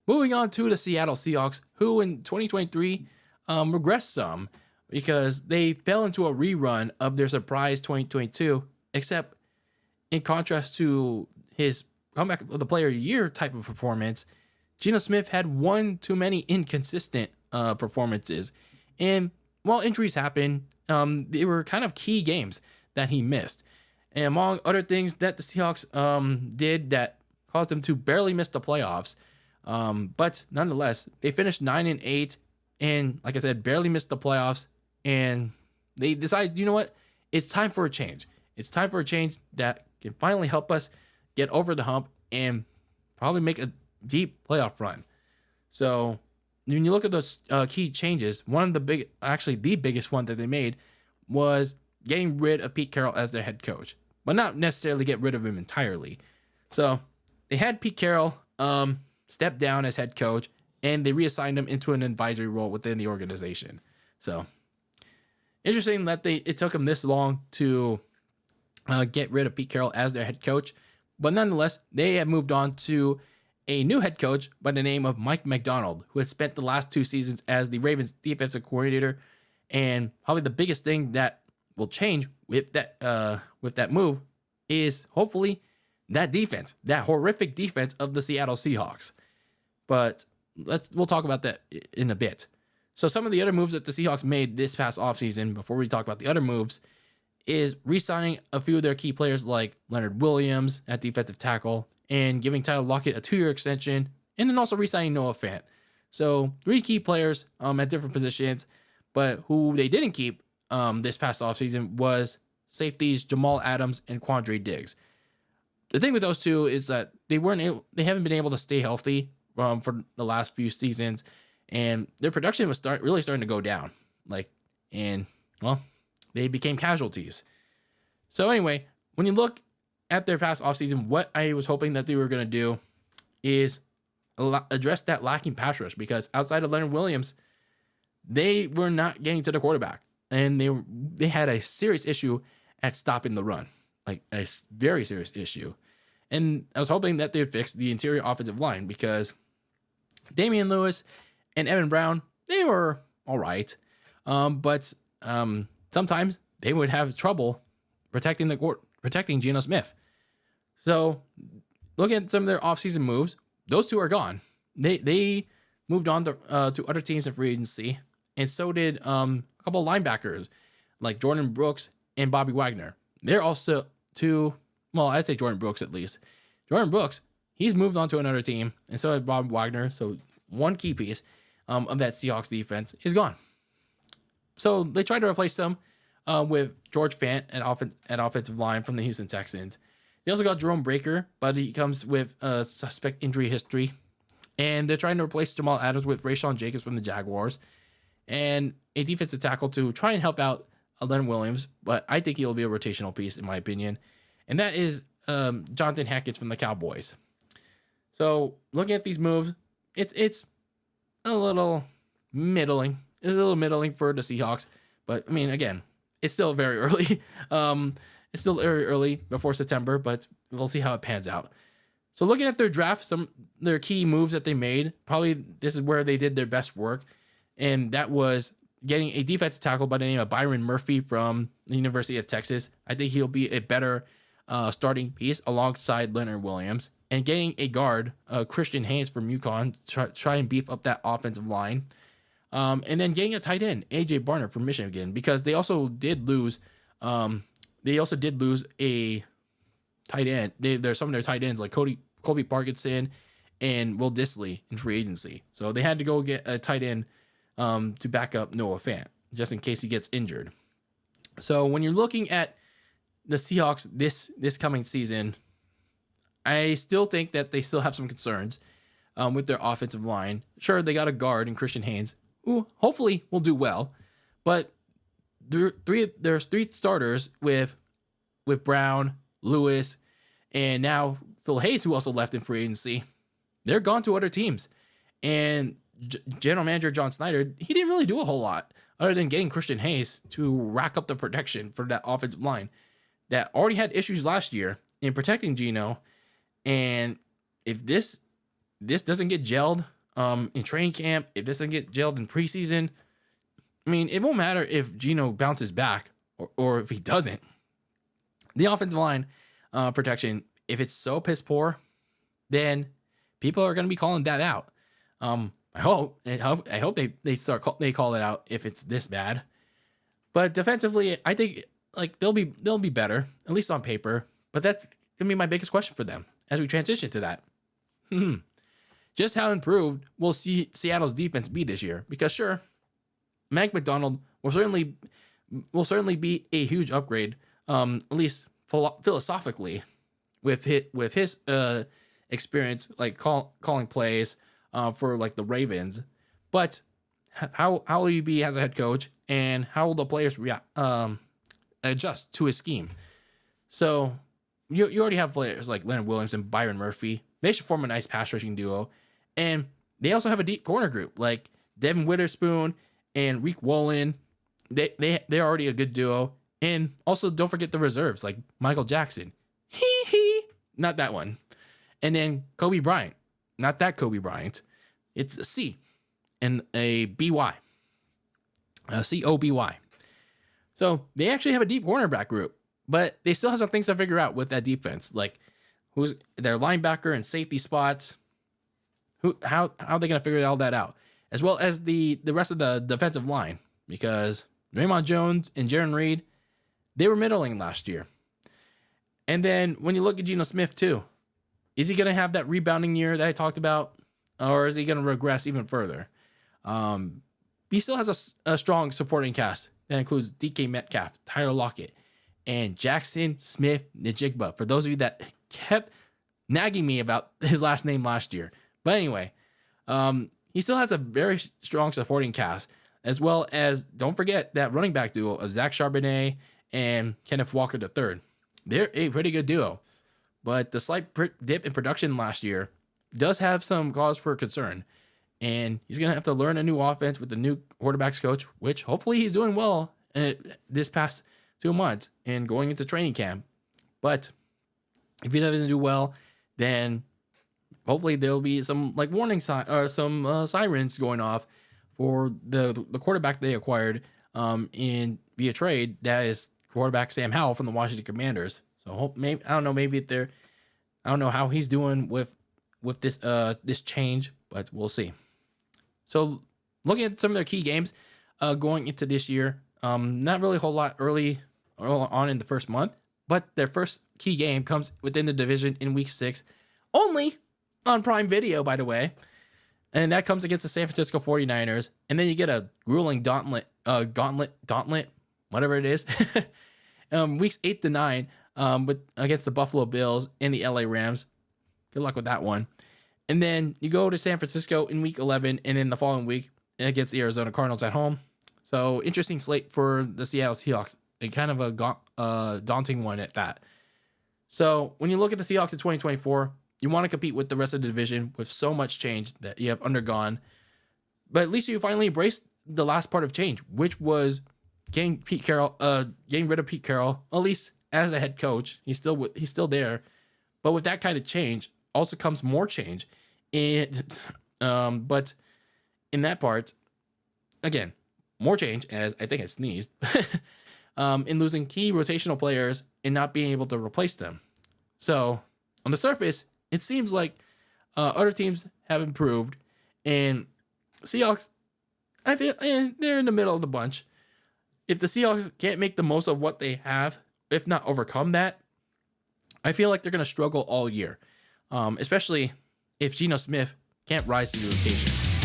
moving on to the Seattle Seahawks, who in 2023 regressed some because they fell into a rerun of their surprise 2022, except in contrast to his comeback of the player of the year type of performance, Geno Smith had one too many inconsistent performances. And while injuries happen, they were kind of key games that he missed. And among other things that the Seahawks did that caused them to barely miss the playoffs. But nonetheless, they finished 9-8 and, like I said, barely missed the playoffs. And they decided, you know what? It's time for a change. It's time for a change that can finally help us get over the hump and probably make a deep playoff run. So when you look at those key changes, the biggest one that they made was getting rid of Pete Carroll as their head coach, but not necessarily get rid of him entirely. So they had Pete Carroll step down as head coach, and they reassigned him into an advisory role within the organization. So interesting that it took them this long to get rid of Pete Carroll as their head coach, but nonetheless, they have moved on to a new head coach by the name of Mike Macdonald, who had spent the last 2 seasons as the Ravens defensive coordinator. And probably the biggest thing that will change with that move is hopefully that defense, that horrific defense of the Seattle Seahawks. But we'll talk about that in a bit. So some of the other moves that the Seahawks made this past offseason, before we talk about the other moves, is re-signing a few of their key players like Leonard Williams at defensive tackle and giving Tyler Lockett a 2-year extension, and then also re-signing Noah Fant. So 3 key players at different positions, but who they didn't keep this past offseason was safeties Jamal Adams and Quandre Diggs. The thing with those two is that they haven't been able to stay healthy for the last few seasons, and their production was really starting to go down. They became casualties. So anyway, when you look at their past offseason, what I was hoping that they were going to do is address that lacking pass rush, because outside of Leonard Williams, they were not getting to the quarterback, and they had a serious issue at stopping the run, like a very serious issue. And I was hoping that they'd fix the interior offensive line, because Damian Lewis and Evan Brown, they were all right, but sometimes they would have trouble protecting Geno Smith. So look at some of their offseason moves. Those two are gone. They moved on to other teams in free agency, and so did a couple of linebackers like Jordan Brooks and Bobby Wagner. They're also I'd say Jordan Brooks at least. Jordan Brooks, he's moved on to another team, and so did Bobby Wagner. So one key piece of that Seahawks defense is gone. So they tried to replace them with George Fant at offensive line from the Houston Texans. They also got Jerome Breaker, but he comes with a suspect injury history. And they're trying to replace Jamal Adams with Rayshawn Jacobs from the Jaguars, and a defensive tackle to try and help out Leonard Williams, but I think he'll be a rotational piece in my opinion. And that is Jonathan Hackett from the Cowboys. So looking at these moves, it's a little middling. It's a little middling for the Seahawks, but I mean, again, it's still very early. It's still very early before September, but we'll see how it pans out. So looking at their draft, their key moves that they made, probably this is where they did their best work, and that was getting a defensive tackle by the name of Byron Murphy from the University of Texas. I think he'll be a better starting piece alongside Leonard Williams, and getting a guard, Christian Haynes from UConn, try and beef up that offensive line. And then getting a tight end, AJ Barner from Michigan, because they also did lose. They also did lose a tight end. There's some of their tight ends like Colby Parkinson and Will Dissly in free agency. So they had to go get a tight end to back up Noah Fant, just in case he gets injured. So when you're looking at the Seahawks this coming season, I still think that they still have some concerns with their offensive line. Sure, they got a guard in Christian Haynes, who hopefully will do well, but there's 3 starters with Brown, Lewis, and now Phil Hayes, who also left in free agency. They're gone to other teams, and General Manager John Snyder, he didn't really do a whole lot other than getting Christian Hayes to rack up the protection for that offensive line that already had issues last year in protecting Geno. And if this doesn't get gelled in training camp, if this doesn't get jailed in preseason, I mean, it won't matter if Geno bounces back or if he doesn't. The offensive line protection, if it's so piss poor, then people are going to be calling that out. I hope they call it out if it's this bad. But defensively, I think like they'll be better, at least on paper. But that's gonna be my biggest question for them as we transition to that. Just how improved will Seattle's defense be this year? Because sure, Mike Macdonald will certainly be a huge upgrade, at least philosophically, with his experience like calling plays for like the Ravens. But how will he be as a head coach, and how will the players adjust to his scheme? So you already have players like Leonard Williams and Byron Murphy. They should form a nice pass rushing duo, and they also have a deep corner group like Devin Witherspoon and Reek Wolin. They're already a good duo, and also don't forget the reserves like Michael Jackson. Not that one. And then Kobe Bryant. Not that Kobe Bryant. It's a C and a BY. COBY. So they actually have a deep cornerback group, but they still have some things to figure out with that defense. Like who's their linebacker and safety spots. How are they going to figure all that out? As well as the rest of the defensive line. Because Draymond Jones and Jaron Reed, they were middling last year. And then when you look at Geno Smith too, is he going to have that rebounding year that I talked about? Or is he going to regress even further? He still has a strong supporting cast that includes DK Metcalf, Tyler Lockett, and Jackson Smith-Njigba. For those of you that kept nagging me about his last name last year. But anyway, he still has a very strong supporting cast, as well as, don't forget, that running back duo of Zach Charbonnet and Kenneth Walker III. They're a pretty good duo. But the slight dip in production last year does have some cause for concern. And he's going to have to learn a new offense with the new quarterbacks coach, which hopefully he's doing well this past 2 months and going into training camp. But if he doesn't do well, then hopefully there'll be some like warning sign or some sirens going off for the quarterback they acquired in via trade. That is quarterback Sam Howell from the Washington Commanders. So I don't know how he's doing with this change, but we'll see. So looking at some of their key games going into this year, not really a whole lot early on in the first month, but their first key game comes within the division in week 6, only on Prime Video, by the way. And that comes against the San Francisco 49ers. And then you get a grueling gauntlet, whatever it is, weeks 8 to 9, against the Buffalo Bills and the LA Rams. Good luck with that one. And then you go to San Francisco in week 11, and then the following week against the Arizona Cardinals at home. So interesting slate for the Seattle Seahawks, and kind of a daunting one at that. So when you look at the Seahawks in 2024, you want to compete with the rest of the division with so much change that you have undergone. But at least you finally embraced the last part of change, which was getting rid of Pete Carroll, at least as a head coach. He's still there. But with that kind of change also comes more change. But in that part, again, more change, as I think I sneezed, in losing key rotational players and not being able to replace them. So on the surface, it seems like other teams have improved, and Seahawks, I feel they're in the middle of the bunch. If the Seahawks can't make the most of what they have, if not overcome that, I feel like they're going to struggle all year, especially if Geno Smith can't rise to the occasion.